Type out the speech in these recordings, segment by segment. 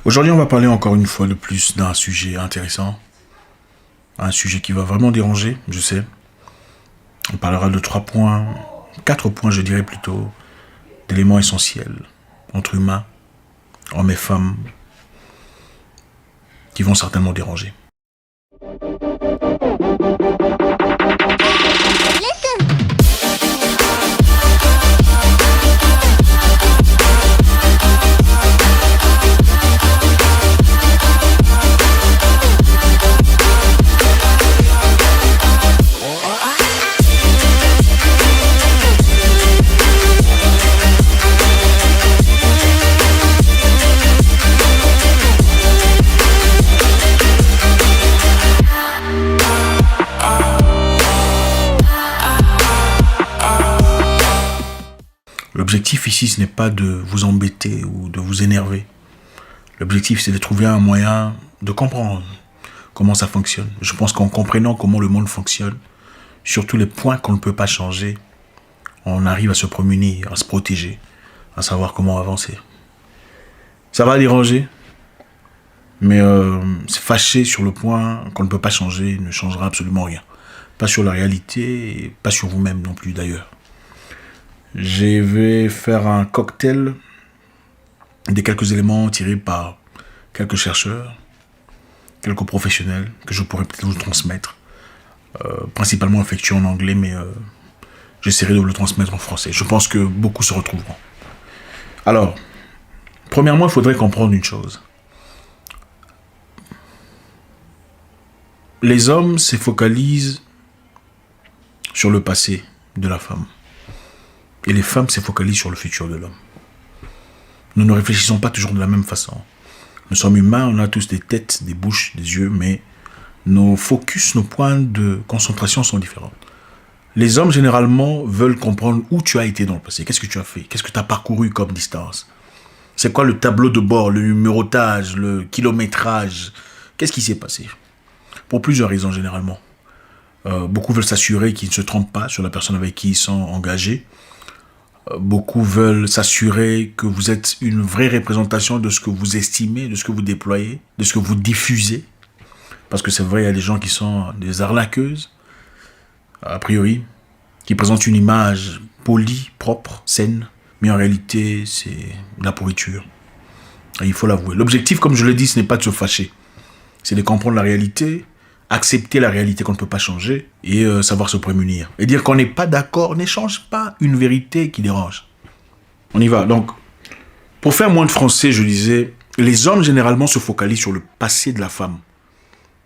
Aujourd'hui, on va parler encore une fois de plus d'un sujet intéressant. Un sujet qui va vraiment déranger, je sais. On parlera de 3 points, 4 points, je dirais plutôt, d'éléments essentiels entre humains, hommes et femmes, qui vont certainement déranger. L'objectif ici, ce n'est pas de vous embêter ou de vous énerver. L'objectif, c'est de trouver un moyen de comprendre comment ça fonctionne. Je pense qu'en comprenant comment le monde fonctionne, surtout les points qu'on ne peut pas changer, on arrive à se prémunir, à se protéger, à savoir comment avancer. Ça va déranger, mais se fâcher sur le point qu'on ne peut pas changer ne changera absolument rien. Pas sur la réalité, et pas sur vous-même non plus d'ailleurs. Je vais faire un cocktail des quelques éléments tirés par quelques chercheurs, quelques professionnels que je pourrais peut-être vous transmettre, principalement effectué en anglais, mais j'essaierai de vous le transmettre en français. Je pense que beaucoup se retrouveront. Alors, premièrement, il faudrait comprendre une chose. Les hommes se focalisent sur le passé de la femme. Et les femmes se focalisent sur le futur de l'homme. Nous ne réfléchissons pas toujours de la même façon. Nous sommes humains, on a tous des têtes, des bouches, des yeux, mais nos focus, nos points de concentration sont différents. Les hommes, généralement, veulent comprendre où tu as été dans le passé. Qu'est-ce que tu as fait? Qu'est-ce que tu as parcouru comme distance? C'est quoi le tableau de bord, le numérotage, le kilométrage? Qu'est-ce qui s'est passé? Pour plusieurs raisons, généralement. Beaucoup veulent s'assurer qu'ils ne se trompent pas sur la personne avec qui ils sont engagés. Beaucoup veulent s'assurer que vous êtes une vraie représentation de ce que vous estimez, de ce que vous déployez, de ce que vous diffusez. Parce que c'est vrai, il y a des gens qui sont des arnaqueuses, a priori, qui présentent une image polie, propre, saine, mais en réalité, c'est de la pourriture. Et il faut l'avouer. L'objectif, comme je l'ai dit, ce n'est pas de se fâcher. C'est de comprendre la réalité, accepter la réalité qu'on ne peut pas changer et savoir se prémunir. Et dire qu'on n'est pas d'accord n'échange pas une vérité qui dérange. On y va. Donc, pour faire moins de français, je disais, les hommes généralement se focalisent sur le passé de la femme.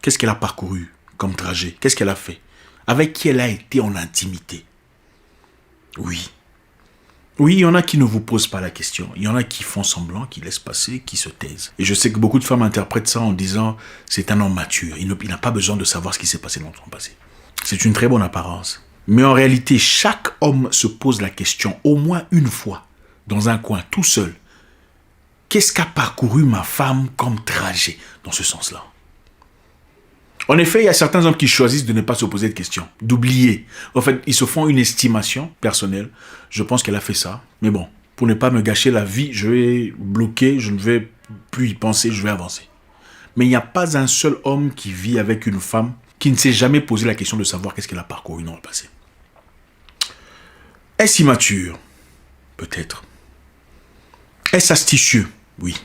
Qu'est-ce qu'elle a parcouru comme trajet? Qu'est-ce qu'elle a fait? Avec qui elle a été en intimité? Oui. Oui, il y en a qui ne vous posent pas la question. Il y en a qui font semblant, qui laissent passer, qui se taisent. Et je sais que beaucoup de femmes interprètent ça en disant « c'est un homme mature, il n'a pas besoin de savoir ce qui s'est passé dans son passé ». C'est une très bonne apparence. Mais en réalité, chaque homme se pose la question au moins une fois, dans un coin, tout seul. Qu'est-ce qu'a parcouru ma femme comme trajet dans ce sens-là? En effet, il y a certains hommes qui choisissent de ne pas se poser de questions, d'oublier. En fait, ils se font une estimation personnelle. Je pense qu'elle a fait ça. Mais bon, pour ne pas me gâcher la vie, je vais bloquer, je ne vais plus y penser, je vais avancer. Mais il n'y a pas un seul homme qui vit avec une femme qui ne s'est jamais posé la question de savoir qu'est-ce qu'elle a parcouru dans le passé. Est-ce immature? Peut-être. Est-ce astucieux? Oui.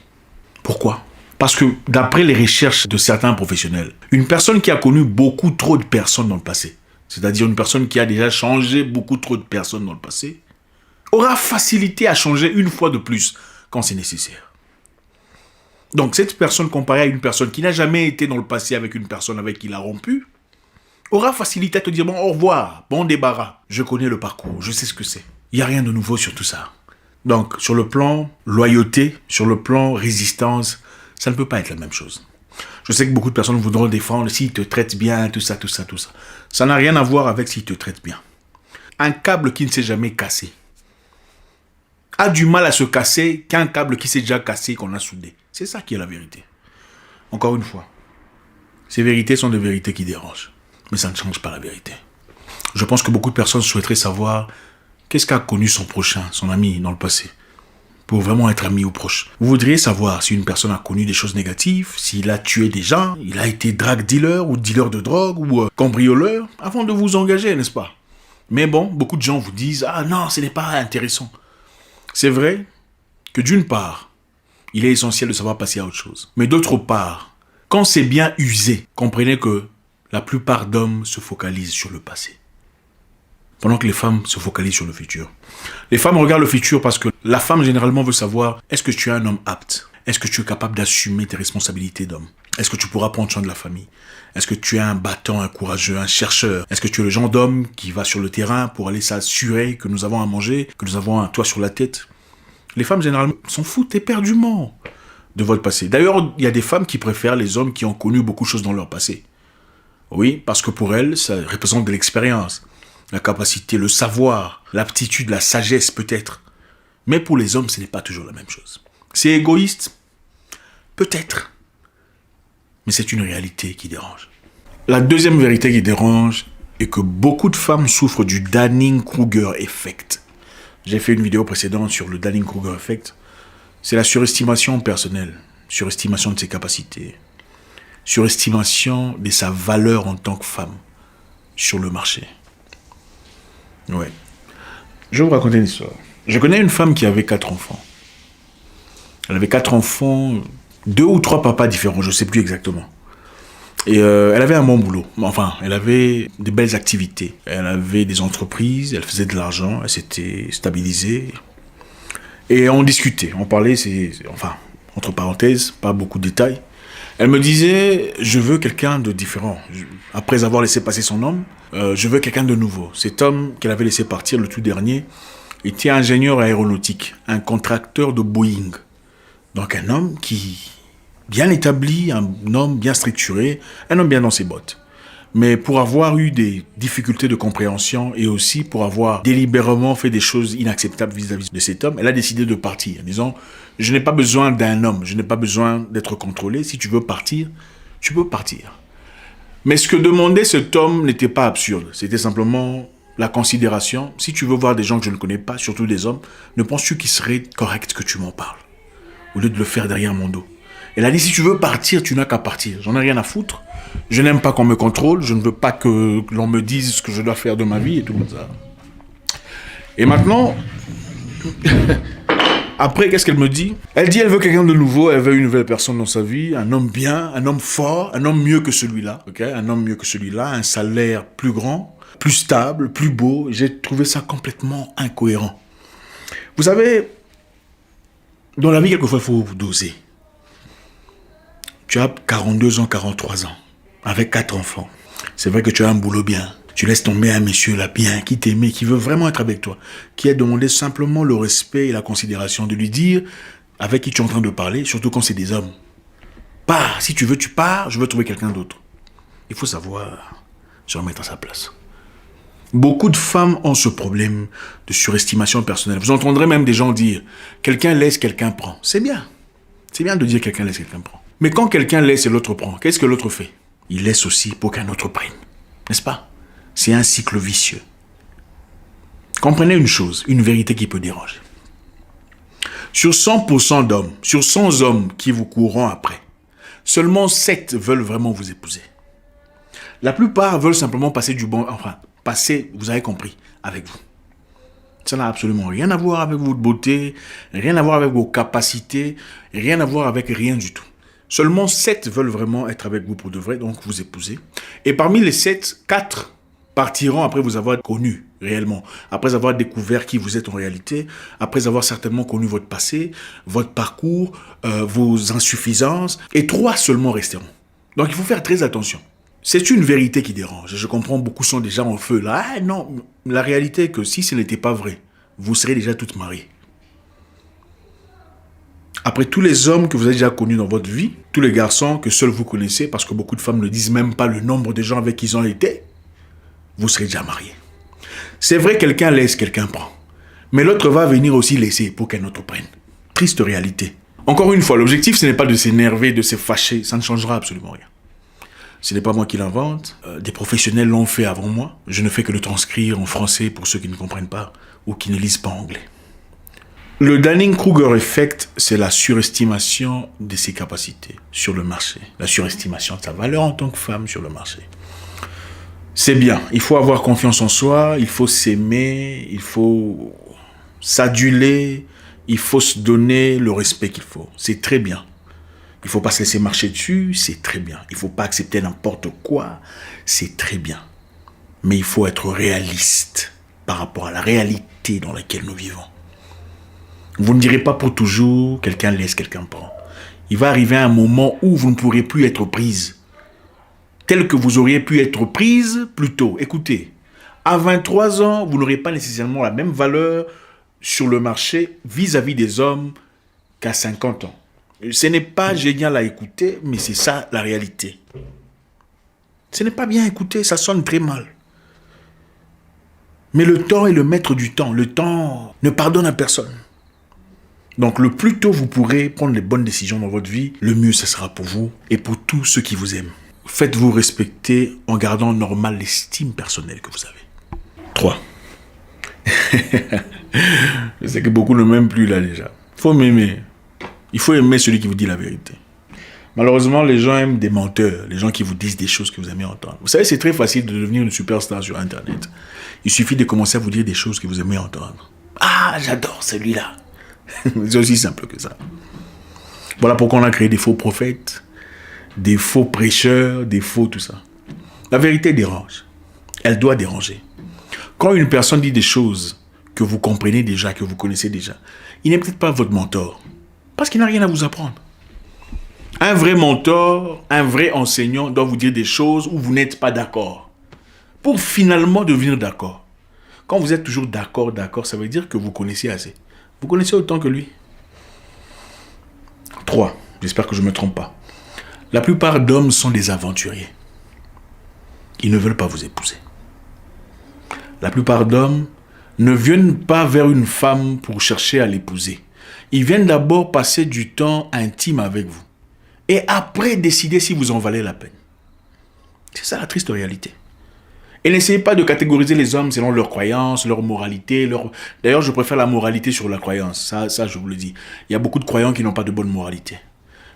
Pourquoi? Parce que d'après les recherches de certains professionnels, une personne qui a connu beaucoup trop de personnes dans le passé, c'est-à-dire une personne qui a déjà changé beaucoup trop de personnes dans le passé, aura facilité à changer une fois de plus quand c'est nécessaire. Donc cette personne comparée à une personne qui n'a jamais été dans le passé avec une personne avec qui il a rompu, aura facilité à te dire bon au revoir, bon débarras, je connais le parcours, je sais ce que c'est. Il n'y a rien de nouveau sur tout ça. Donc sur le plan loyauté, sur le plan résistance, ça ne peut pas être la même chose. Je sais que beaucoup de personnes voudront défendre s'ils te traitent bien, tout ça, tout ça, tout ça. Ça n'a rien à voir avec s'ils te traitent bien. Un câble qui ne s'est jamais cassé a du mal à se casser qu'un câble qui s'est déjà cassé et qu'on a soudé. C'est ça qui est la vérité. Encore une fois, ces vérités sont des vérités qui dérangent. Mais ça ne change pas la vérité. Je pense que beaucoup de personnes souhaiteraient savoir qu'est-ce qu'a connu son prochain, son ami dans le passé. pour vraiment être ami ou proche. Vous voudriez savoir si une personne a connu des choses négatives, s'il a tué des gens, il a été drug dealer ou dealer de drogue ou cambrioleur, avant de vous engager, n'est-ce pas? Mais bon, beaucoup de gens vous disent « Ah non, ce n'est pas intéressant ». C'est vrai que d'une part, il est essentiel de savoir passer à autre chose. Mais d'autre part, quand c'est bien usé, comprenez que la plupart d'hommes se focalisent sur le passé. Pendant que les femmes se focalisent sur le futur. Les femmes regardent le futur parce que la femme généralement veut savoir est-ce que tu es un homme apte? Est-ce que tu es capable d'assumer tes responsabilités d'homme? Est-ce que tu pourras prendre soin de la famille? Est-ce que tu es un battant, un courageux, un chercheur? Est-ce que tu es le genre d'homme qui va sur le terrain pour aller s'assurer que nous avons à manger, que nous avons un toit sur la tête? Les femmes généralement s'en foutent éperdument de votre passé. D'ailleurs, il y a des femmes qui préfèrent les hommes qui ont connu beaucoup de choses dans leur passé. Oui, parce que pour elles, ça représente de l'expérience. La capacité, le savoir, l'aptitude, la sagesse peut-être. Mais pour les hommes, ce n'est pas toujours la même chose. C'est égoïste? Peut-être. Mais c'est une réalité qui dérange. La deuxième vérité qui dérange est que beaucoup de femmes souffrent du Dunning-Kruger effect. J'ai fait une vidéo précédente sur le Dunning-Kruger effect. C'est la surestimation personnelle, surestimation de ses capacités, surestimation de sa valeur en tant que femme sur le marché. Ouais. Je vais vous raconter une histoire. Je connais une femme qui avait 4 enfants. Elle avait 4 enfants, 2 ou 3 papas différents, je ne sais plus exactement. Et elle avait un bon boulot. Enfin, elle avait de belles activités. Elle avait des entreprises, elle faisait de l'argent, elle s'était stabilisée. Et on discutait, on parlait, enfin, entre parenthèses, pas beaucoup de détails. Elle me disait, je veux quelqu'un de différent. Après avoir laissé passer son homme, je veux quelqu'un de nouveau. Cet homme qu'elle avait laissé partir, le tout dernier, était ingénieur aéronautique, un contracteur de Boeing. Donc un homme qui, bien établi, un homme bien structuré, un homme bien dans ses bottes. Mais pour avoir eu des difficultés de compréhension et aussi pour avoir délibérément fait des choses inacceptables vis-à-vis de cet homme, elle a décidé de partir en disant « Je n'ai pas besoin d'un homme, je n'ai pas besoin d'être contrôlé. Si tu veux partir, tu peux partir. » Mais ce que demandait cet homme n'était pas absurde. C'était simplement la considération. Si tu veux voir des gens que je ne connais pas, surtout des hommes, ne penses-tu qu'il serait correct que tu m'en parles au lieu de le faire derrière mon dos? Elle a dit, si tu veux partir, tu n'as qu'à partir. J'en ai rien à foutre. Je n'aime pas qu'on me contrôle. Je ne veux pas que l'on me dise ce que je dois faire de ma vie et tout ça. Et maintenant, après, qu'est-ce qu'elle me dit? Elle dit, elle veut quelqu'un de nouveau. Elle veut une nouvelle personne dans sa vie. Un homme bien, un homme fort, un homme mieux que celui-là. Okay? Un homme mieux que celui-là. Un salaire plus grand, plus stable, plus beau. J'ai trouvé ça complètement incohérent. Vous savez, dans la vie, quelquefois, il faut doser. Tu as 42 ans, 43 ans, avec 4 enfants. C'est vrai que tu as un boulot bien. Tu laisses tomber un monsieur là bien, qui t'aimait, qui veut vraiment être avec toi, qui a demandé simplement le respect et la considération de lui dire avec qui tu es en train de parler, surtout quand c'est des hommes. Pars, si tu veux, tu pars, je veux trouver quelqu'un d'autre. Il faut savoir se remettre à sa place. Beaucoup de femmes ont ce problème de surestimation personnelle. Vous entendrez même des gens dire « quelqu'un laisse, quelqu'un prend ». C'est bien. C'est bien de dire « quelqu'un laisse, quelqu'un prend ». Mais quand quelqu'un laisse et l'autre prend, qu'est-ce que l'autre fait? Il laisse aussi pour qu'un autre prenne. N'est-ce pas? C'est un cycle vicieux. Comprenez une chose, une vérité qui peut déranger. Sur 100% d'hommes, sur 100 hommes qui vous courront après, seulement 7 veulent vraiment vous épouser. La plupart veulent simplement passer du bon... Enfin, passer, vous avez compris, avec vous. Ça n'a absolument rien à voir avec votre beauté, rien à voir avec vos capacités, rien à voir avec rien du tout. Seulement 7 veulent vraiment être avec vous pour de vrai, donc vous épouser. Et parmi les 7, 4 partiront après vous avoir connu réellement, après avoir découvert qui vous êtes en réalité, après avoir certainement connu votre passé, votre parcours, vos insuffisances, et 3 seulement resteront. Donc il faut faire très attention. C'est une vérité qui dérange. Je comprends, beaucoup sont déjà en feu là. Ah non, la réalité est que si ce n'était pas vrai, vous serez déjà toutes mariées. Après tous les hommes que vous avez déjà connus dans votre vie, tous les garçons que seuls vous connaissez, parce que beaucoup de femmes ne disent même pas le nombre de gens avec qui ils ont été, vous serez déjà mariés. C'est vrai, quelqu'un laisse, quelqu'un prend. Mais l'autre va venir aussi laisser pour qu'un autre prenne. Triste réalité. Encore une fois, l'objectif, ce n'est pas de s'énerver, de se fâcher. Ça ne changera absolument rien. Ce n'est pas moi qui l'invente. Des professionnels l'ont fait avant moi. Je ne fais que le transcrire en français pour ceux qui ne comprennent pas ou qui ne lisent pas anglais. Le Dunning-Kruger effect, c'est la surestimation de ses capacités sur le marché. La surestimation de sa valeur en tant que femme sur le marché. C'est bien. Il faut avoir confiance en soi, il faut s'aimer, il faut s'aduler, il faut se donner le respect qu'il faut. C'est très bien. Il ne faut pas se laisser marcher dessus, c'est très bien. Il ne faut pas accepter n'importe quoi, c'est très bien. Mais il faut être réaliste par rapport à la réalité dans laquelle nous vivons. Vous ne direz pas pour toujours, quelqu'un laisse, quelqu'un prend. Il va arriver un moment où vous ne pourrez plus être prise. Tel que vous auriez pu être prise plus tôt. Écoutez, à 23 ans, vous n'aurez pas nécessairement la même valeur sur le marché vis-à-vis des hommes qu'à 50 ans. Ce n'est pas génial à écouter, mais c'est ça la réalité. Ce n'est pas bien à écouter, ça sonne très mal. Mais le temps est le maître du temps. Le temps ne pardonne à personne. Donc le plus tôt vous pourrez prendre les bonnes décisions dans votre vie, le mieux ce sera pour vous et pour tous ceux qui vous aiment. Faites-vous respecter en gardant normal l'estime personnelle que vous avez. 3. Je sais que beaucoup ne m'aiment plus là déjà. Il faut m'aimer. Il faut aimer celui qui vous dit la vérité. Malheureusement, les gens aiment des menteurs, les gens qui vous disent des choses que vous aimez entendre. Vous savez, c'est très facile de devenir une superstar sur Internet. Il suffit de commencer à vous dire des choses que vous aimez entendre. Ah, j'adore celui-là. C'est aussi simple que ça. Voilà pourquoi on a créé des faux prophètes, des faux prêcheurs, des faux tout ça. La vérité dérange. Elle doit déranger. Quand une personne dit des choses que vous comprenez déjà, que vous connaissez déjà, il n'est peut-être pas votre mentor. Parce qu'il n'a rien à vous apprendre. Un vrai mentor, un vrai enseignant doit vous dire des choses où vous n'êtes pas d'accord. Pour finalement devenir d'accord. Quand vous êtes toujours d'accord, ça veut dire que vous connaissez assez. Vous connaissez autant que lui. 3. J'espère que je ne me trompe pas. La plupart d'hommes sont des aventuriers. Ils ne veulent pas vous épouser. La plupart d'hommes ne viennent pas vers une femme pour chercher à l'épouser. Ils viennent d'abord passer du temps intime avec vous. Et après décider si vous en valez la peine. C'est ça la triste réalité. Et n'essayez pas de catégoriser les hommes selon leurs croyances, leur moralité. D'ailleurs, je préfère la moralité sur la croyance. Ça, je vous le dis. Il y a beaucoup de croyants qui n'ont pas de bonne moralité.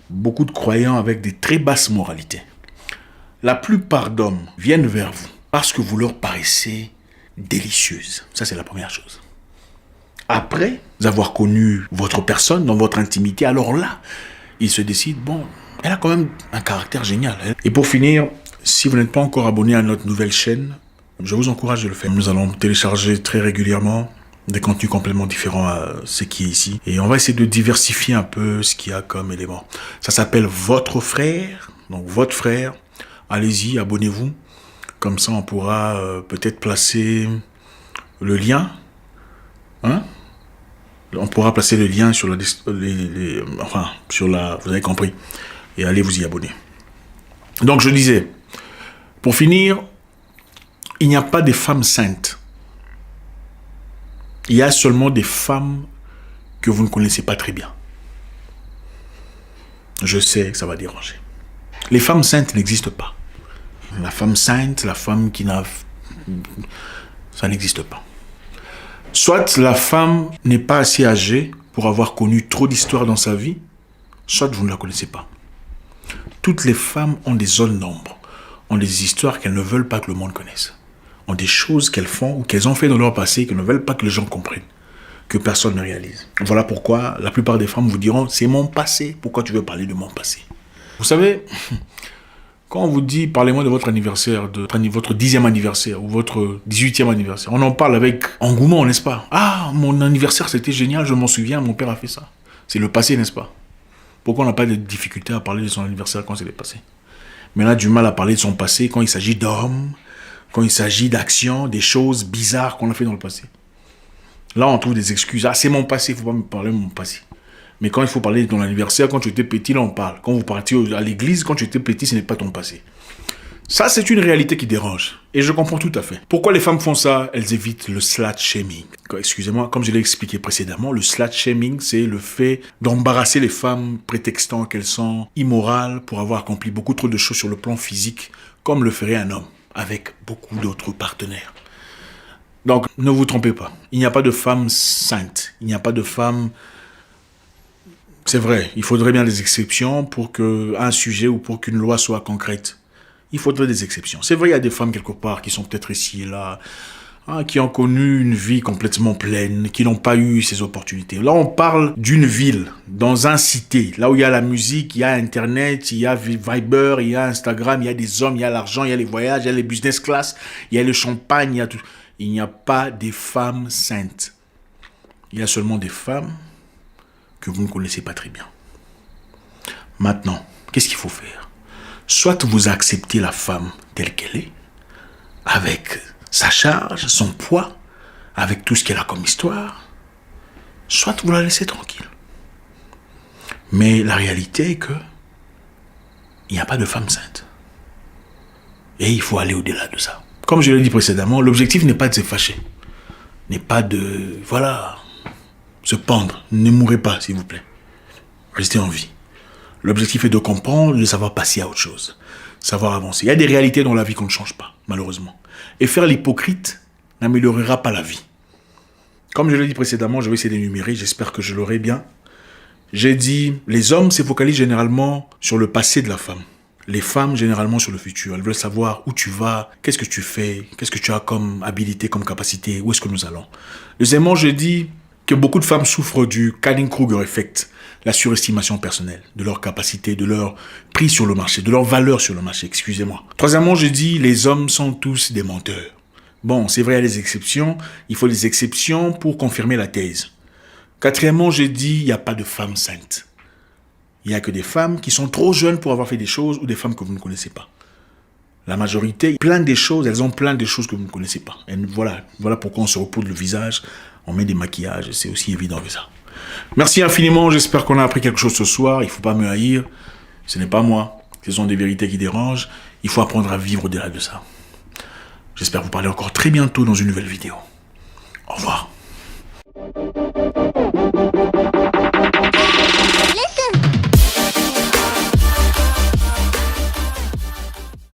Beaucoup de croyants avec des très basses moralités. La plupart d'hommes viennent vers vous parce que vous leur paraissez délicieuse. Ça, c'est la première chose. Après avoir connu votre personne dans votre intimité, alors là, ils se décident, bon, elle a quand même un caractère génial. Et pour finir, si vous n'êtes pas encore abonné à notre nouvelle chaîne, je vous encourage de le faire. Nous allons télécharger très régulièrement des contenus complètement différents à ce qui est ici. Et on va essayer de diversifier un peu ce qu'il y a comme élément. Ça s'appelle Votre Frère. Donc, Votre Frère. Allez-y, abonnez-vous. Comme ça, on pourra peut-être placer le lien. Hein? On pourra placer le lien sur la... Vous avez compris. Et allez vous y abonner. Donc, je disais... Pour finir, il n'y a pas de femmes saintes. Il y a seulement des femmes que vous ne connaissez pas très bien. Je sais que ça va déranger. Les femmes saintes n'existent pas. La femme sainte, la femme qui n'a... Ça n'existe pas. Soit la femme n'est pas assez âgée pour avoir connu trop d'histoires dans sa vie, soit vous ne la connaissez pas. Toutes les femmes ont des zones d'ombre. Ont des histoires qu'elles ne veulent pas que le monde connaisse. Ont des choses qu'elles font ou qu'elles ont fait dans leur passé qu'elles ne veulent pas que les gens comprennent. Que personne ne réalise. Voilà pourquoi la plupart des femmes vous diront « C'est mon passé. Pourquoi tu veux parler de mon passé ?» Vous savez, quand on vous dit « Parlez-moi de votre anniversaire, de votre 10e anniversaire ou votre 18e anniversaire », on en parle avec engouement, n'est-ce pas? « Ah, mon anniversaire, c'était génial, je m'en souviens, mon père a fait ça. » C'est le passé, n'est-ce pas? Pourquoi on n'a pas de difficulté à parler de son anniversaire quand c'est le passé? Mais on a du mal à parler de son passé quand il s'agit d'hommes, quand il s'agit d'actions, des choses bizarres qu'on a fait dans le passé. Là, on trouve des excuses. Ah, c'est mon passé, il ne faut pas me parler de mon passé. Mais quand il faut parler de ton anniversaire, quand tu étais petit, là, on parle. Quand vous partiez à l'église, quand tu étais petit, ce n'est pas ton passé. Ça, c'est une réalité qui dérange. Et je comprends tout à fait. Pourquoi les femmes font ça? Elles évitent le slut-shaming. Excusez-moi, comme je l'ai expliqué précédemment, le slut-shaming, c'est le fait d'embarrasser les femmes prétextant qu'elles sont immorales pour avoir accompli beaucoup trop de choses sur le plan physique, comme le ferait un homme, avec beaucoup d'autres partenaires. Donc, ne vous trompez pas. Il n'y a pas de femme sainte. Il n'y a pas de femme... C'est vrai, il faudrait bien des exceptions pour qu'un sujet ou pour qu'une loi soit concrète. Il faudrait des exceptions. C'est vrai, il y a des femmes quelque part qui sont peut-être ici et là, hein, qui ont connu une vie complètement pleine, qui n'ont pas eu ces opportunités. Là, on parle d'une ville, dans un cité, là où il y a la musique, il y a Internet, il y a Viber, il y a Instagram, il y a des hommes, il y a l'argent, il y a les voyages, il y a les business class, il y a le champagne, il y a tout. Il n'y a pas des femmes saintes. Il y a seulement des femmes que vous ne connaissez pas très bien. Maintenant, qu'est-ce qu'il faut faire? Soit vous acceptez la femme telle qu'elle est, avec sa charge, son poids, avec tout ce qu'elle a comme histoire, soit vous la laissez tranquille. Mais la réalité est que il n'y a pas de femme sainte. Et il faut aller au-delà de ça. Comme je l'ai dit précédemment, l'objectif n'est pas de se fâcher, n'est pas de, voilà, se pendre. Ne mourrez pas, s'il vous plaît. Restez en vie. L'objectif est de comprendre, de savoir passer à autre chose, savoir avancer. Il y a des réalités dans la vie qu'on ne change pas, malheureusement. Et faire l'hypocrite n'améliorera pas la vie. Comme je l'ai dit précédemment, je vais essayer d'énumérer, j'espère que je l'aurai bien. J'ai dit, les hommes se focalisent généralement sur le passé de la femme. Les femmes, généralement, sur le futur. Elles veulent savoir où tu vas, qu'est-ce que tu fais, qu'est-ce que tu as comme habilité, comme capacité, où est-ce que nous allons. Deuxièmement, je dis que beaucoup de femmes souffrent du Dunning-Kruger effect, la surestimation personnelle, de leur capacité, de leur prix sur le marché, de leur valeur sur le marché, excusez-moi. Troisièmement, je dis, les hommes sont tous des menteurs. Bon, c'est vrai, il y a des exceptions, il faut des exceptions pour confirmer la thèse. Quatrièmement, je dis, il n'y a pas de femmes saintes. Il n'y a que des femmes qui sont trop jeunes pour avoir fait des choses ou des femmes que vous ne connaissez pas. La majorité, plein des choses, elles ont plein de choses que vous ne connaissez pas. Et voilà pourquoi on se repoudre le visage, on met des maquillages, c'est aussi évident que ça. Merci infiniment, j'espère qu'on a appris quelque chose ce soir. Il ne faut pas me haïr, ce n'est pas moi. Ce sont des vérités qui dérangent. Il faut apprendre à vivre au-delà de ça. J'espère vous parler encore très bientôt dans une nouvelle vidéo.